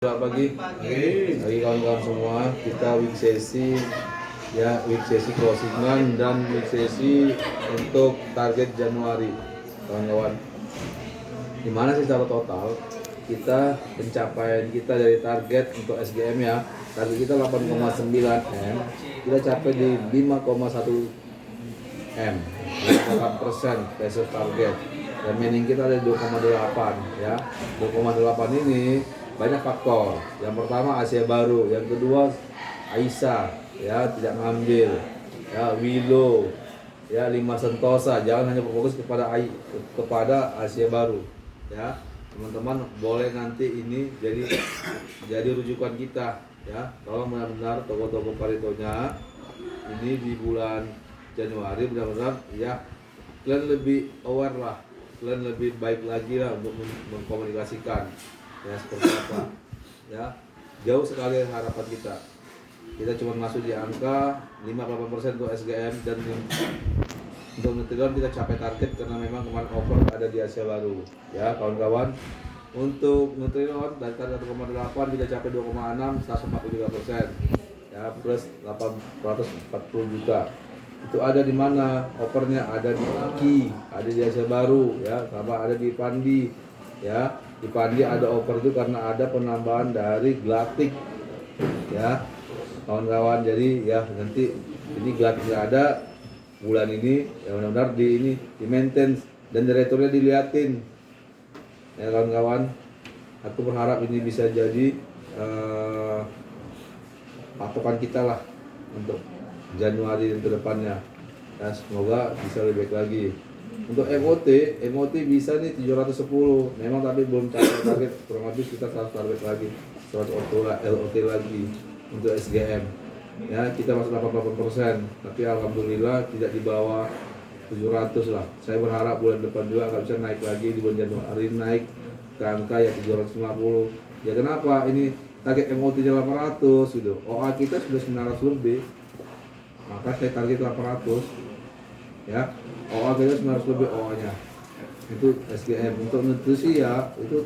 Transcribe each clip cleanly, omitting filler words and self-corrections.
Selamat pagi kawan-kawan semua. Kita week sesi closingan dan week sesi untuk target Januari, kawan-kawan. Dimana sih secara total kita pencapaian kita dari target untuk SGM ya, target kita 8,9 M, kita capai di 5,1 M, 8% versus target. Dan meaning kita ada 2,8 ya. 2,8 ini banyak faktor. Yang pertama Asia Baru, yang kedua Aisyah ya tidak ngambil, ya Willow, ya 5 Sentosa. Jangan hanya berfokus kepada Asia Baru ya. Teman-teman boleh nanti ini jadi rujukan kita ya. Tolong benar-benar toko-toko paritonya ini di bulan Januari benar-benar ya kalian lebih aware lah, kalian lebih baik lagi lah untuk mengkomunikasikan ya seperti apa ya. Jauh sekali harapan kita cuma masuk di angka 5-8% untuk SGM, dan untuk Nutrilon kita capai target karena memang kemarin offer ada di Asia Baru ya kawan-kawan. Untuk Nutrilon dari target 1,8 kita capai 2,6, 143% ya, plus 840 juta. Itu ada di mana offernya? Ada di Iki, ada di Asia Baru ya, sama ada di Pandi ya. Di Pandi ada offer itu karena ada penambahan dari Glatik ya kawan-kawan. Jadi ya nanti ini Glatiknya ada bulan ini ya, benar-benar di maintain dan direkturnya diliatin ya kawan-kawan. Aku berharap ini bisa jadi patokan kita lah untuk Januari dan kedepannya ya, semoga bisa lebih baik lagi. Untuk MOT bisa nih 710 memang, tapi belum capai target, kurang lebih kita 100 target lagi, 100 LOT lagi. Untuk SGM ya kita masuk 88%, tapi alhamdulillah tidak di bawah 700 lah. Saya berharap bulan depan juga akan bisa naik lagi, di bulan Januari naik ke angka ya 750 ya. Kenapa? Ini target MOT nya 800 gitu, OA kita sudah 900 lebih, maka saya target 800 ya. OA kita 900 lebih OA nya itu SGM. Untuk nutrisi ya itu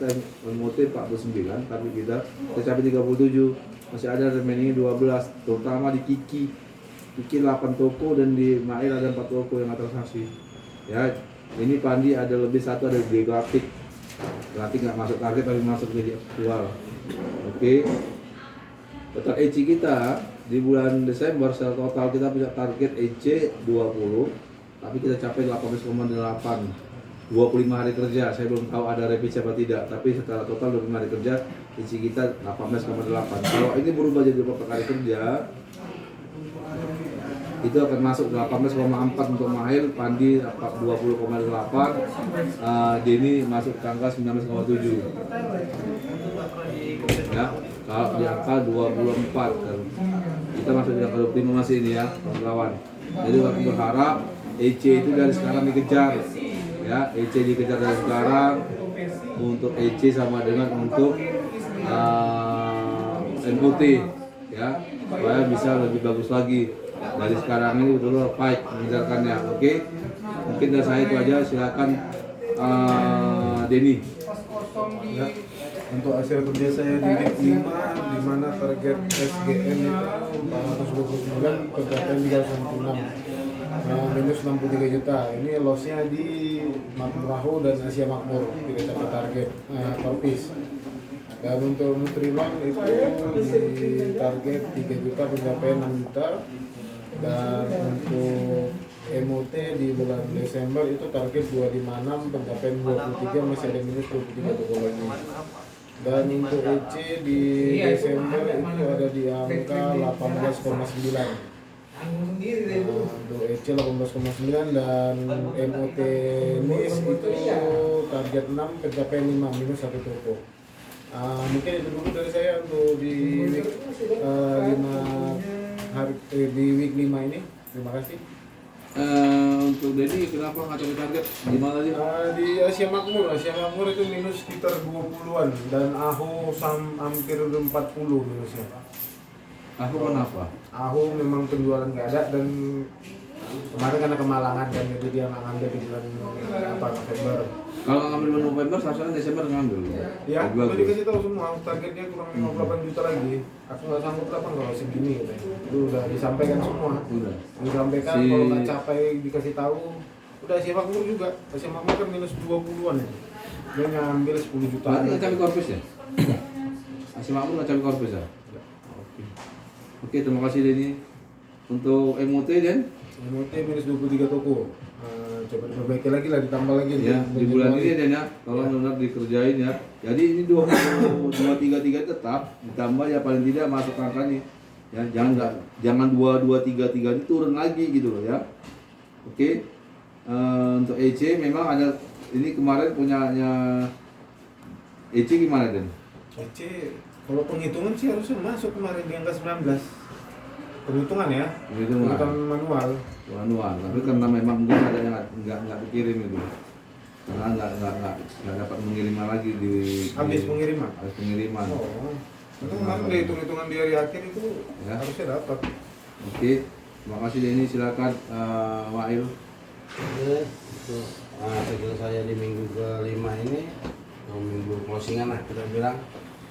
MOT 49, tapi kita capai 37, masih ada remaining 12, terutama di Kiki 8 toko dan di Mail ada 4 toko yang transaksi ya. Ini Pandi ada lebih satu, ada di Glatik nggak masuk target tapi masuk jadi aktual. Oke. Total EC kita di bulan Desember secara total kita punya target EC 20, tapi kita capai 18,8 25 hari kerja. Saya belum tahu ada revisi apa tidak, tapi secara total 25 hari kerja EC kita 18,8. Kalau ini berubah jadi 24 hari kerja itu akan masuk 18,4 untuk Mahil, Pandi 20,8, Denny masuk ke angka 19,7 ya. Kalau di angka 24 kita masuk di angka 25 masih ini ya kawan-kawan. Jadi aku berharap EC itu dari sekarang dikejar ya, EC dikejar dari sekarang. Untuk EC sama dengan untuk MOT ya, supaya bisa lebih bagus lagi dari sekarang ini, betul fight mengejarkannya. Oke, mungkin dari saya itu aja. Silakan Denny ya. Untuk hasil kerja saya di week 5, di mana target SGM itu 429, pencapaian 316, minus 63 juta. Ini lossnya di Makmur dan Asia Makmur, tidak capai target per piece. Dan untuk Nutrilon itu di target 3 juta, pencapaian 6 juta. Dan untuk MOT di bulan Desember itu target 256, pencapaian 23, masih ada minus 23 toko lagi. Dan untuk EC di Desember itu ada di angka 18,9. Untuk EC 18,9 dan MOT NIS itu target 6, pencapaian 5, minus 1 toko. Mungkin itu dulu dari saya untuk di week 5 ini. Terima kasih. Untuk Denny kenapa nggak capai target? Gimana tadi? Di Asia Makmur itu minus sekitar 20-an, dan AHO hampir 40 minusnya. Aku kenapa? AHO memang penjualan nggak ada, dan kemarin karena kemalangan kan, jadi dia nggak ngambil di bulan November. Kalau ngambil bulan November, seharusnya Desember ngambil. Ya, Lebih udah bagus. dikasih tahu semua, targetnya kurang 58 juta lagi. Aku nggak sanggup apa kalau segini katanya. Itu udah disampaikan semua. Udah. Disampaikan kalau nggak capai dikasih tahu. Udah Asia Makmur juga. Asia Makmur kan minus 20-an ya. Dia ngambil 10 juta. Berarti nggak capai korpus ya? Asia Makmur nggak capai korpus ya? Oke. Oke, terima kasih Denny. Untuk MOT dan MOT minus 23 toko. Coba diperbaiki lagi lah, ditambah lagi. ya di bulan ini Dan ya, tolong benar dikerjain ya. Jadi ini 233 tetap ditambah ya, paling tidak masuk angka nih. Ya, jangan 2233 ini turun lagi gitu loh ya. Oke. Untuk EC memang ada, ini kemarin punyanya EC gimana Den? EC, kalau penghitungan sih harusnya masuk kemarin di angka 19. Perhitungan ya, perhitungan manual. Tapi karena memang mungkin ada yang nggak dikirim itu, karena nggak dapat mengiriman lagi di Habis pengiriman. Habis pengiriman. Oh, itu kemarin udah hitung-hitungan di hari akhir itu Ya. harusnya dapat. Oke, terima kasih Denny. Silakan Wail. Itu segera saya di minggu ke-5 ini, minggu closingan lah kita bilang,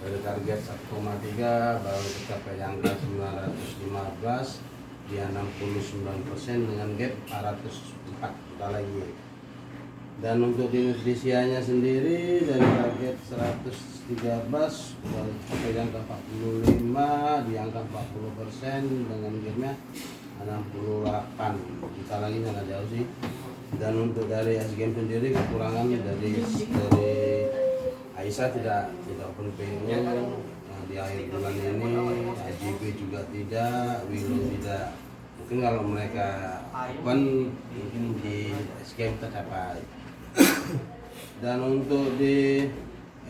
dari target 1,3 baru tercapai angka 915 di 69% dengan gap 404 juta lagi. Dan untuk di nutrisianya sendiri dari target 113 baru tercapai angka 45 di angka 40% dengan gapnya 68 juta lagi, sangat jauh sih. Dan untuk dari SGM sendiri kekurangan dari Aisyah tidak open PO di akhir bulan ini, AJB juga tidak, Willow tidak. Mungkin kalau mereka open mungkin di SGM tercapai. Dan untuk di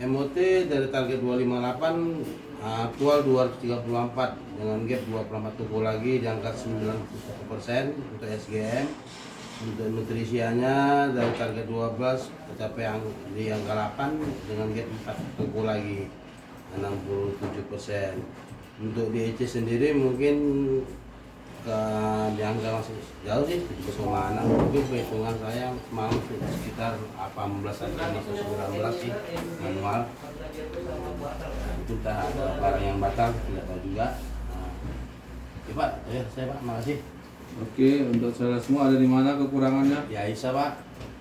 MOT dari target 258 aktual 234 dengan gap 24 toko lagi di angka 91% untuk SGM. Untuk nutrisianya dari target 12 tercapai di angka 8 dengan gap 4 toko lagi 67%. Untuk di EC sendiri mungkin di angka masih jauh sih 7,6, mungkin perhitungan saya semalam sekitar 18 atau 19 sih manual. Itu tak ada barang yang batal, tidak tahu juga. Ya Pak, saya Pak, makasih. Oke, untuk saudara semua ada di mana kekurangannya? Ya Aisyah Pak.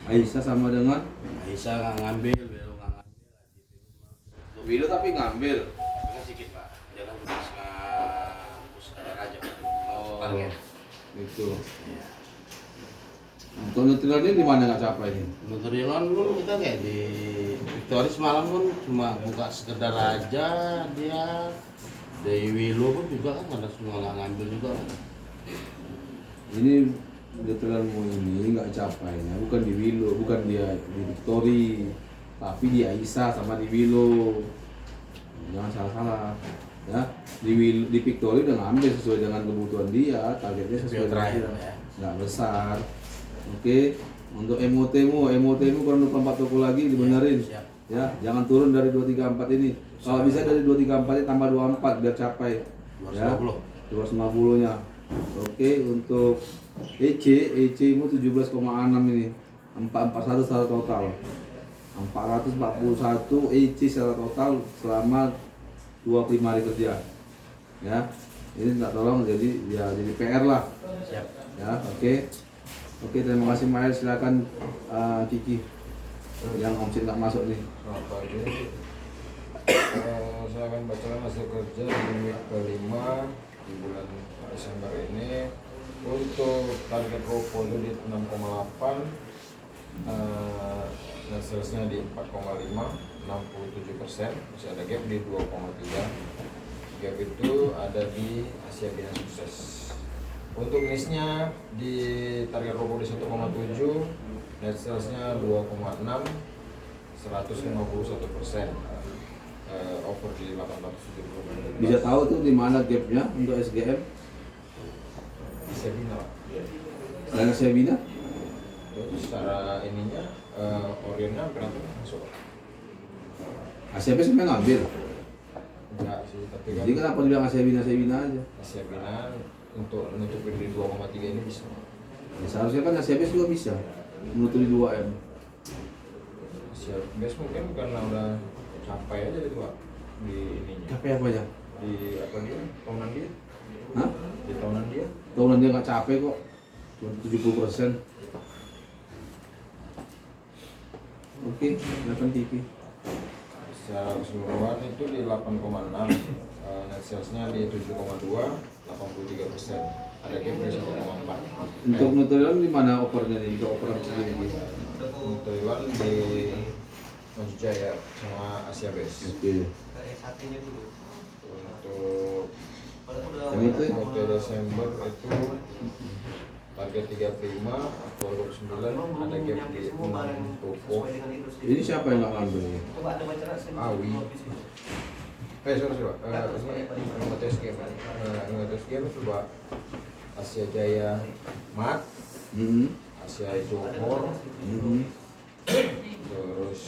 Aisyah sama dengan Aisyah nggak ngambil, Belo nggak ngambil. Wilo tapi ngambil. Kan sedikit Pak, dia kan terus ada aja. Target. Gitu. Untuk Nutrilon di mana nggak capai ini? Nutrilon pun kita kayak di Victory semalam pun cuma buka sekedar aja dia. Dari Willow pun juga kan ada semua nggak ngambil juga kan. Ini Nutrilonmu ini nggak capai ya, bukan di Wilo, bukan dia di Victory, tapi di Aisyah sama di Wilo. Jangan salah-salah ya. Di Victory udah ngambil sesuai dengan kebutuhan dia, targetnya sesuai dengan dia, nggak besar. Oke, untuk MOT-mu kurang 24 toko lagi dibenerin. Siap. Ya, jangan turun dari 234 ini. Kalau bisa dari 234 ini tambah 24 biar capai. 250. 250-nya. Oke, untuk EC-mu 17,6 ini. 441 secara total. 441 EC secara total selama 25 hari kerja. Ya. Ini tak tolong jadi PR lah. Siap. Ya, oke. Oke, terima kasih Mael. Silakan Kiki. Yang omset nggak masuk nih. Saya akan bacakan hasil kerja di week kelima di bulan Desember ini. Untuk target portfolio di 6,8, dan salesnya di 4,5, 67%, masih ada gap di 2,3. Gap itu ada di Asia Bina Sukses. Untuk listnya di target portfolio 1,7, net salesnya 2,6, 151%, over di 870. Bisa tahu tuh di mana gapnya untuk SGM? Sebina. Selain Sebina? Terus secara ininya Orionnya berapa masuk? ACB sebenarnya ngambil. Enggak sih, tapi kan Jadi kenapa dibilang Sebina aja? Sebina untuk menutupin di 2,3 ini bisa. Ya, seharusnya kan Asia Base juga bisa menutupi 2M. Asia Base mungkin karena udah capai aja itu Pak di ininya. Capek apa ya? Di apa dia? Tahunan dia? Hah? Di tahunan dia? Tahunan dia nggak capek kok, cuma 70%. Oke, silakan Kiki. Secara keseluruhan itu di 8,6, net salesnya di 7,2, 83%. Ada gap di 1,4. Untuk Nutrilan di mana opernya nih? Untuk operan segini? Untuk Taiwan di Majujaya sama Asia Base. Oke. Untuk Yang itu? untuk Desember itu target 35 atau 29, ada gap di 6 toko. Ini siapa yang nggak ngambil? Awi. Sorry Pak. Ini Ingotes Game. Ingotes Game coba Asia Jaya Mat, Asia Johor, terus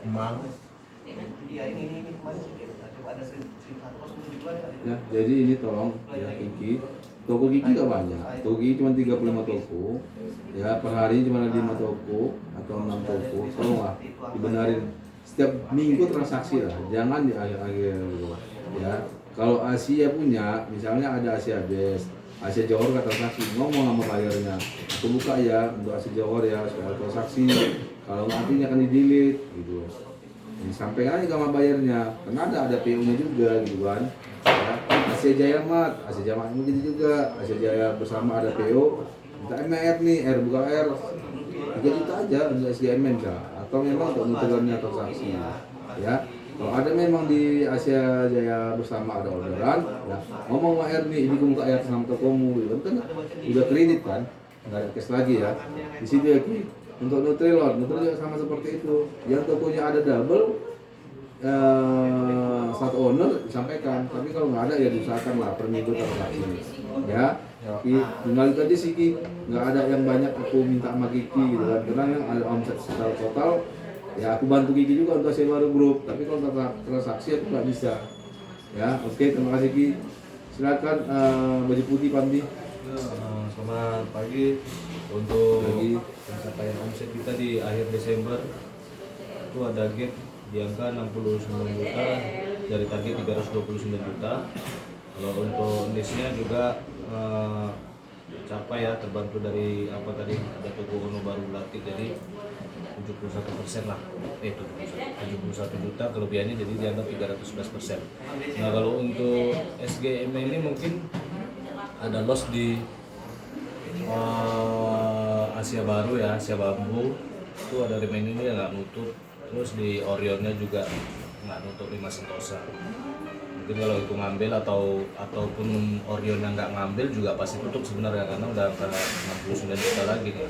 Mang. Ya, jadi ini tolong ya Kiki. Toko Kiki gak banyak. Toko Kiki cuma 35 toko. Ya, per hari cuma ada 5 toko atau 6 toko. Tolonglah dibenarin. Setiap minggu transaksi lah, jangan di akhir-akhir. Ya, kalau Asia punya, misalnya ada Asia Base, Asia Johor nggak transaksi, ngomong sama bayarnya. Aku buka ya untuk Asia Johor ya supaya transaksi. Kalau nggak nanti akan di-delete gitu. Disampaikan aja sama bayarnya, karena ada PO-nya juga gitu kan. Ya, Asia Jaya Mat, Asia Jaya Mat begitu juga, Asia Jaya bersama ada PO, minta MR nih, R buka R, 3 juta aja untuk SGM bisa, atau memang untuk nutulannya transaksi. Ya, kalau ada memang di Asia Jaya bersama ada orderan, ya, ngomong sama R nih, ini kamu buka R sama tokomu, gitu kan udah kredit kan, nggak ada cash lagi ya. Di situ ya Ki. Untuk Nutrilon juga sama seperti itu. Yang tokonya ada double satu owner disampaikan, tapi kalau nggak ada ya diusahakan lah per minggu transaksi. Ya, tinggal itu aja sih Ki. Nggak ada yang banyak aku minta sama Kiki gitu kan, karena yang ada omset secara total ya aku bantu Kiki juga untuk Asia Baru Group. Tapi kalau transaksi aku nggak bisa. Ya, oke, terima kasih Ki. Silakan baju putih Pandi. Selamat pagi. Untuk pencapaian omset kita di akhir Desember itu ada gap di angka 69 juta dari target 329 juta. Kalau untuk listnya juga capai ya, terbantu dari apa tadi ada toko Ono baru Latik, jadi 71% lah, 71 juta kelebihannya, jadi dianggap 311%. Nah kalau untuk SGM ini mungkin ada loss di Asia Baru ya, Asia Bambu itu ada remainingnya nggak nutup, terus di Orionnya juga nggak nutup 5 sentosa. Mungkin kalau itu ngambil ataupun Orionnya nggak ngambil juga pasti tutup sebenarnya, karena udah angka 69 juta lagi nih.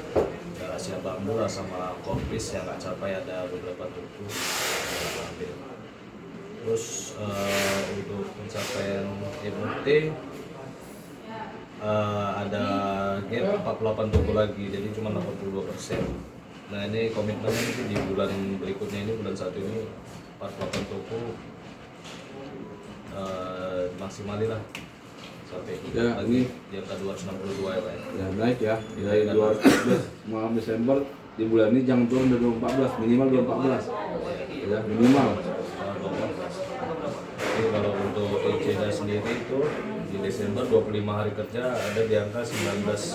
Ada Asia Bambu lah sama Kompis yang nggak capai, ada beberapa tutup yang nggak ngambil. Terus untuk pencapaian MOT ada gap 48 toko lagi, jadi cuma 82%. Nah ini komitmennya itu di bulan berikutnya, ini bulan 1 ini 48 toko maksimalin lah sampai Ya, lagi ini di angka 262 ya Pak. Ya naik ya, dari 214 malam Desember di bulan ini jangan turun dari 214, minimal 214. Ya, minimal. Jadi kalau untuk ECDA sendiri itu di Desember 25 hari kerja ada di angka 19,9